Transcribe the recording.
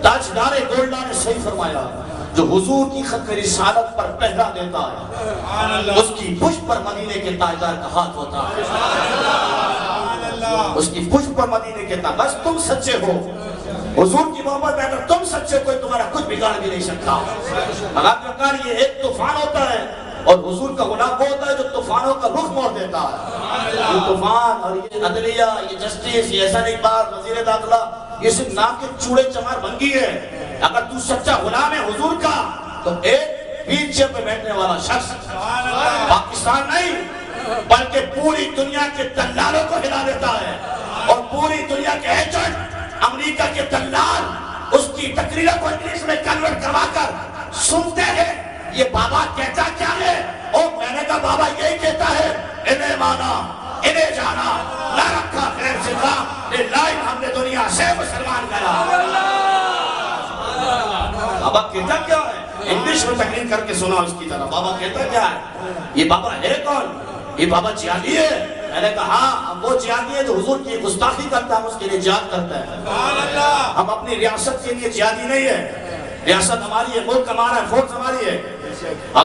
تاجدار گولڈا نے صحیح فرمایا، جو حضور کی ختم رسالت پر پہرا دیتا ہے اس کی پشت پر مدینے کے تاجدار کا ہاتھ ہوتا ہے، اس کی پشت پر مدینے کے تاجدار. بس تم سچے ہو حضور کی محبت میں، اگر تم سچے کوئی تمہارا کچھ بگاڑ بھی نہیں سکتا. اگر یہ ایک طوفان ہوتا ہے اور حضور کا غلام وہ ہوتا ہے جو طوفانوں کا رخ موڑ دیتا ہے. یہ طوفان اور یہ عدلیہ، یہ جسٹس، یہ احسان اقبال، وزیر داخلہ، یہ صرف نام کے چوڑے چمار بنگی ہے. اگر تو سچا غلام ہے حضور کا تو ایک ویل چیئر پہ بیٹھنے والا شخص پاکستان نہیں بلکہ پوری دنیا کے دلالوں کو ہلا دیتا ہے، اور پوری دنیا کے ایجنٹ، امریکہ کے دلال اس کی تقریروں کو انگلش میں کنورٹ کروا کر سنتے ہیں یہ بابا کہتا کیا ہے. اور میں نے کہا بابا یہی کہتا ہے، انہیں مانا انہیں جانا نہ رکھا خیر سکھا لائن ہم نے دنیا سے مسلمان کرا. بابا کہتا کیا ہے؟ انگلش میں تقریر کر کے سنا اس کی طرح. بابا کہتا کیا ہے؟ یہ بابا ہے کون؟ یہ بابا جہادی ہے. میں نے کہا ہاں وہ جہادی ہے جو حضور کی گستاخی کرتا ہے، ہم اس کے لیے جہاد کرتا ہے. ہم اپنی ریاست کے لیے جہادی نہیں ہے. ریاست ہماری ہے، ملک ہمارا ہے، فوج ہماری ہے.